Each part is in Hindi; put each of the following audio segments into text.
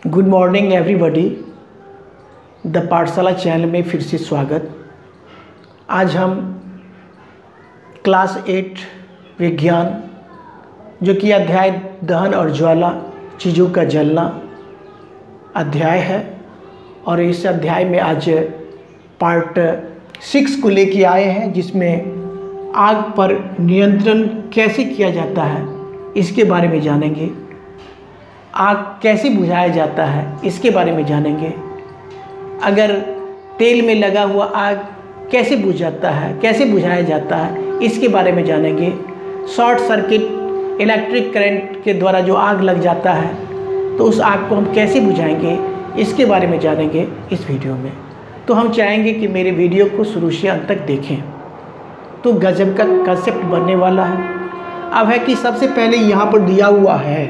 Good morning everybody. द पाठशाला चैनल में फिर से स्वागत। आज हम क्लास 8 विज्ञान जो कि अध्याय दहन और ज्वाला चीज़ों का जलना अध्याय है, और इस अध्याय में आज पार्ट 6 को लेके आए हैं, जिसमें आग पर नियंत्रण कैसे किया जाता है इसके बारे में जानेंगे। आग कैसे बुझाया जाता है इसके बारे में जानेंगे। अगर तेल में लगा हुआ आग कैसे बुझ जाता है, कैसे बुझाया जाता है इसके बारे में जानेंगे। शॉर्ट सर्किट इलेक्ट्रिक करंट के द्वारा जो आग लग जाता है तो उस आग को हम कैसे बुझाएंगे इसके बारे में जानेंगे इस वीडियो में। तो हम चाहेंगे कि मेरे वीडियो को शुरू से अंत तक देखें, तो गजब का कंसेप्ट बनने वाला है। अब है कि सबसे पहले यहाँ पर दिया हुआ है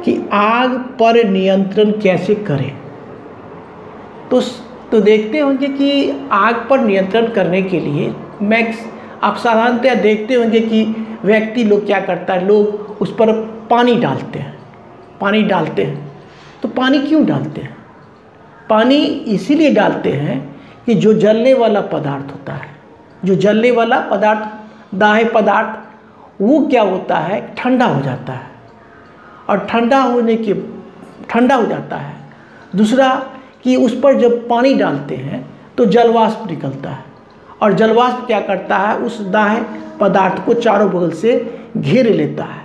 कि आग पर नियंत्रण कैसे करें। तो देखते होंगे कि आग पर नियंत्रण करने के लिए आप साधारणतः देखते होंगे कि व्यक्ति लोग क्या करता है, लोग उस पर पानी डालते हैं। तो पानी क्यों डालते हैं? पानी इसीलिए डालते हैं कि जो जलने वाला पदार्थ होता है, जो जलने वाला पदार्थ दाह्य पदार्थ, वो क्या होता है, ठंडा हो जाता है। और ठंडा हो जाता है। दूसरा कि उस पर जब पानी डालते हैं तो जलवाष्प निकलता है, और जलवाष्प क्या करता है, उस दाह्य पदार्थ को चारों बगल से घेर लेता है।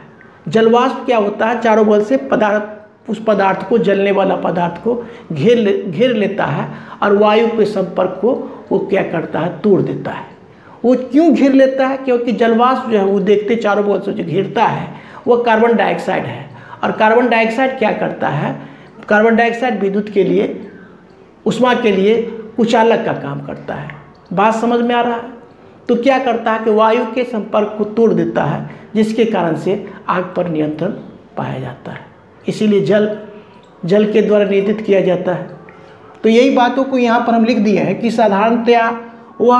जलवाष्प क्या होता है, चारों बगल से उस पदार्थ को, जलने वाला पदार्थ को घेर लेता है, और वायु के संपर्क को वो क्या करता है, तोड़ देता है। वो क्यों घेर लेता है? क्योंकि जलवाष्प जो है वो देखते चारों बगल से जो घेरता है वो कार्बन डाइऑक्साइड है। और कार्बन डाइऑक्साइड क्या करता है, कार्बन डाइऑक्साइड विद्युत के लिए, ऊष्मा के लिए कुचालक का काम करता है। बात समझ में आ रहा है? तो क्या करता है कि वायु के संपर्क को तोड़ देता है, जिसके कारण से आग पर नियंत्रण पाया जाता है। इसीलिए जल के द्वारा नियंत्रित किया जाता है। तो यही बातों को यहाँ पर हम लिख दिए हैं कि साधारणतया वह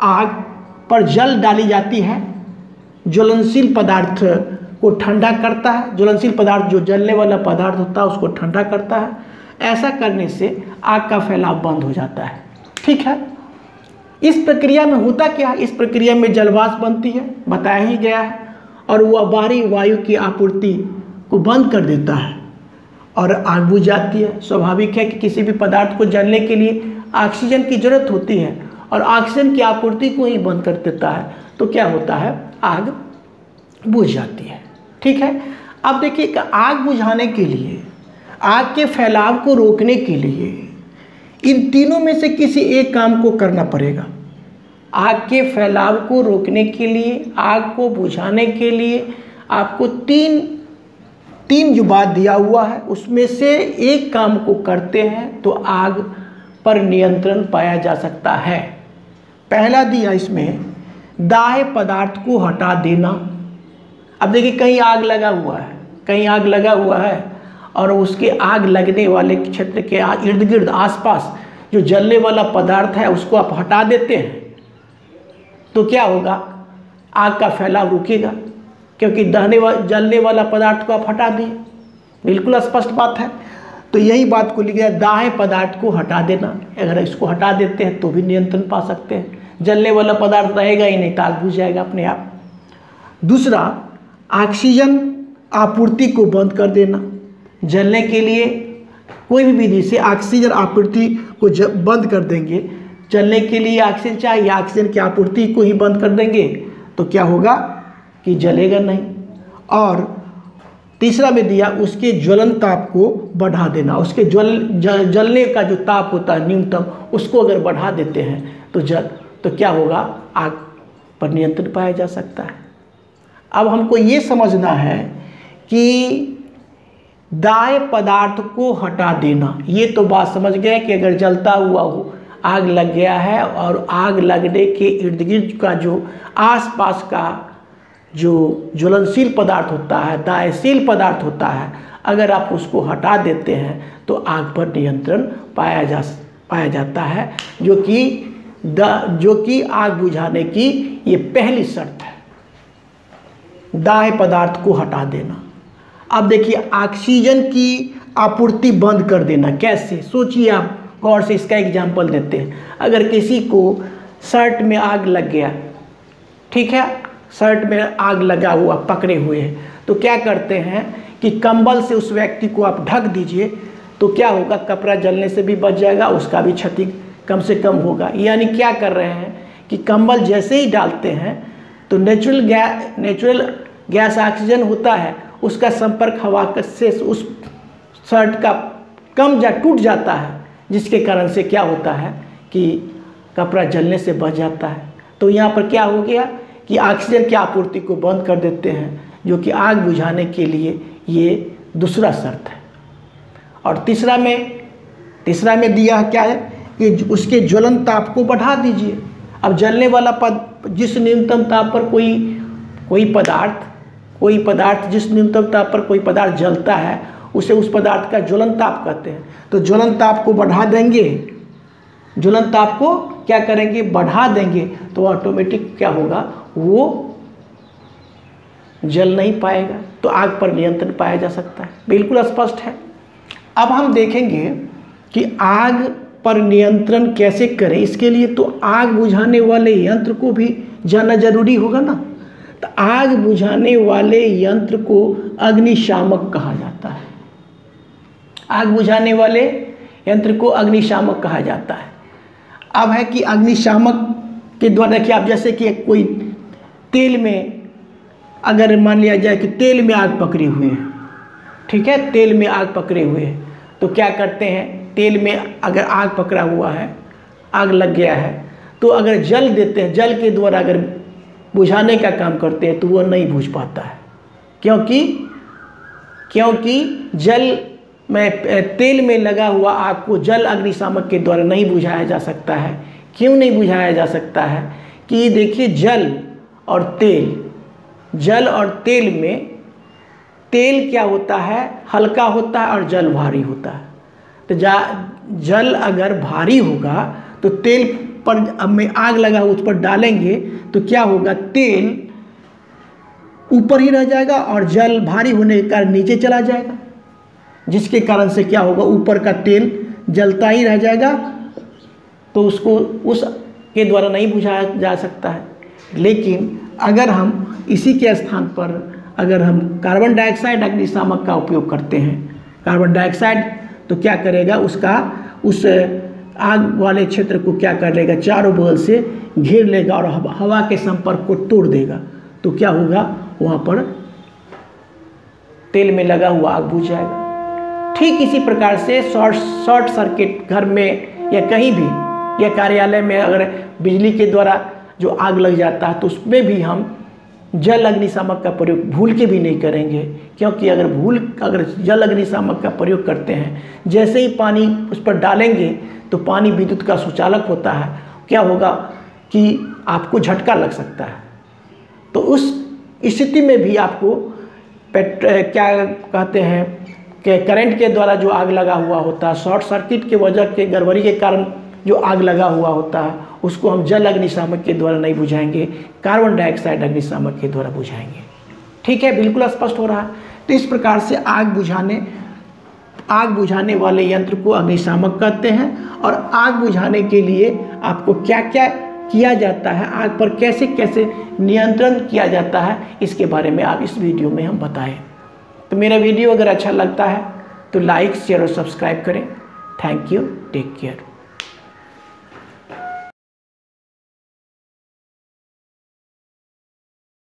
आग पर जल डाली जाती है, ज्वलनशील पदार्थ को ठंडा करता है। ज्वलनशील पदार्थ जो जलने वाला पदार्थ होता है उसको ठंडा करता है। ऐसा करने से आग का फैलाव बंद हो जाता है। ठीक है। इस प्रक्रिया में होता क्या है, इस प्रक्रिया में जलवाष्प बनती है, बताया ही गया है, और वह बाहरी वायु की आपूर्ति को बंद कर देता है और आग बुझ जाती है। स्वाभाविक है कि किसी भी पदार्थ को जलने के लिए ऑक्सीजन की जरूरत होती है, और ऑक्सीजन की आपूर्ति को ही बंद कर देता है तो क्या होता है, आग बुझ जाती है। ठीक है। अब देखिए कि आग बुझाने के लिए, आग के फैलाव को रोकने के लिए इन तीनों में से किसी एक काम को करना पड़ेगा। आग के फैलाव को रोकने के लिए, आग को बुझाने के लिए आपको तीन जो बात दिया हुआ है उसमें से एक काम को करते हैं तो आग पर नियंत्रण पाया जा सकता है। पहला दिया इसमें दाह्य पदार्थ को हटा देना। अब देखिए कहीं आग लगा हुआ है और उसके आग लगने वाले क्षेत्र के इर्द गिर्द आसपास जो जलने वाला पदार्थ है उसको आप हटा देते हैं तो क्या होगा, आग का फैलाव रुकेगा, क्योंकि जलने वाला पदार्थ को आप हटा दिए। बिल्कुल स्पष्ट बात है। तो यही बात को लिखा है, दाह्य पदार्थ को हटा देना। अगर इसको हटा देते हैं तो भी नियंत्रण पा सकते हैं। जलने वाला पदार्थ रहेगा ही नहीं तो आग बुझ जाएगा अपने आप। दूसरा, ऑक्सीजन आपूर्ति को बंद कर देना। जलने के लिए कोई भी विधि से ऑक्सीजन आपूर्ति को बंद कर देंगे। जलने के लिए ऑक्सीजन चाहिए, ऑक्सीजन की आपूर्ति को ही बंद कर देंगे तो क्या होगा कि जलेगा नहीं। और तीसरा में दिया, उसके ज्वलन ताप को बढ़ा देना। उसके जलने का जो ताप होता है न्यूनतम, उसको अगर बढ़ा देते हैं तो क्या होगा, आग पर नियंत्रण पाया जा सकता है। अब हमको ये समझना है कि दाह्य पदार्थ को हटा देना, ये तो बात समझ गए कि अगर जलता हुआ हो, आग लग गया है और आग लगने के इर्द गिर्द का जो आसपास का जो ज्वलनशील पदार्थ होता है, दाह्यशील पदार्थ होता है, अगर आप उसको हटा देते हैं तो आग पर नियंत्रण पाया जाता है, जो कि आग बुझाने की ये पहली शर्त है, दाह्य पदार्थ को हटा देना। अब देखिए ऑक्सीजन की आपूर्ति बंद कर देना। कैसे, सोचिए आप गौर से, इसका एग्जाम्पल देते हैं। अगर किसी को शर्ट में आग लग गया, ठीक है, शर्ट में आग लगा हुआ पकड़े हुए है, तो क्या करते हैं कि कंबल से उस व्यक्ति को आप ढक दीजिए, तो क्या होगा, कपड़ा जलने से भी बच जाएगा, उसका भी क्षति कम से कम होगा। यानी क्या कर रहे हैं कि कंबल जैसे ही डालते हैं तो नेचुरल गैस ऑक्सीजन होता है, उसका संपर्क हवा से उस शर्ट का टूट जाता है, जिसके कारण से क्या होता है कि कपड़ा जलने से बच जाता है। तो यहाँ पर क्या हो गया कि ऑक्सीजन की आपूर्ति को बंद कर देते हैं, जो कि आग बुझाने के लिए ये दूसरा शर्त है। और तीसरा में दिया क्या है कि उसके ज्वलन ताप को बढ़ा दीजिए। अब जलने वाला जिस न्यूनतम ताप पर कोई पदार्थ जिस न्यूनतम ताप पर कोई पदार्थ जलता है, उसे उस पदार्थ का ज्वलन ताप कहते हैं। तो ज्वलन ताप को बढ़ा देंगे, ज्वलन ताप को क्या करेंगे, बढ़ा देंगे, तो ऑटोमेटिक क्या होगा, वो जल नहीं पाएगा, तो आग पर नियंत्रण पाया जा सकता है। बिल्कुल स्पष्ट है। अब हम देखेंगे कि आग पर नियंत्रण कैसे करें। इसके लिए तो आग बुझाने वाले यंत्र को भी जानना जरूरी होगा ना। तो आग बुझाने वाले यंत्र को अग्निशामक कहा जाता है। आग बुझाने वाले यंत्र को अग्निशामक कहा जाता है। अब है कि अग्निशामक के द्वारा देखिए, आप जैसे कि कोई तेल में, अगर मान लिया जाए कि तेल में आग पकड़ी हुई है, ठीक है, तेल में आग पकड़े हुए हैं, तो क्या करते हैं, तेल में अगर आग पकड़ा हुआ है, आग लग गया है, तो अगर जल देते हैं, जल के द्वारा अगर बुझाने का काम करते हैं, तो वो नहीं बुझ पाता है। क्योंकि जल में, तेल में लगा हुआ आग को जल अग्निशामक के द्वारा नहीं बुझाया जा सकता है। क्यों नहीं बुझाया जा सकता है कि देखिए, जल और तेल में, तेल क्या होता है, हल्का होता है और जल भारी होता है। तो जल अगर भारी होगा तो तेल पर में आग लगा उस पर डालेंगे तो क्या होगा, तेल ऊपर ही रह जाएगा और जल भारी होने के कारण नीचे चला जाएगा, जिसके कारण से क्या होगा, ऊपर का तेल जलता ही रह जाएगा, तो उसको उसके द्वारा नहीं बुझाया जा सकता है। लेकिन अगर हम इसी के स्थान पर अगर हम कार्बन डाइऑक्साइड अग्निशामक का उपयोग करते हैं, कार्बन डाइऑक्साइड, तो क्या करेगा, उस आग वाले क्षेत्र को क्या कर लेगा, चारों बगल से घेर लेगा और हवा के संपर्क को तोड़ देगा। तो क्या होगा, वहाँ पर तेल में लगा हुआ आग बुझ जाएगा। ठीक इसी प्रकार से शॉर्ट सर्किट घर में या कहीं भी या कार्यालय में अगर बिजली के द्वारा जो आग लग जाता है, तो उसमें भी हम जल अग्निशामक का प्रयोग भूल के भी नहीं करेंगे। क्योंकि अगर जल अग्निशामक का प्रयोग करते हैं, जैसे ही पानी उस पर डालेंगे तो पानी विद्युत का सुचालक होता है, क्या होगा कि आपको झटका लग सकता है। तो उस स्थिति में भी आपको क्या कहते हैं कि करंट के द्वारा जो आग लगा हुआ होता है, शॉर्ट सर्किट के वजह के गड़बड़ी के कारण जो आग लगा हुआ होता है, उसको हम जल अग्निशामक के द्वारा नहीं बुझाएंगे, कार्बन डाइऑक्साइड अग्निशामक के द्वारा बुझाएंगे। ठीक है, बिल्कुल स्पष्ट हो रहा है। तो इस प्रकार से आग बुझाने वाले यंत्र को अग्निशामक कहते हैं। और आग बुझाने के लिए आपको क्या क्या किया जाता है, आग पर कैसे कैसे नियंत्रण किया जाता है, इसके बारे में आप इस वीडियो में हम बताएं। तो मेरा वीडियो अगर अच्छा लगता है तो लाइक, शेयर और सब्सक्राइब करें। Thank you, take care.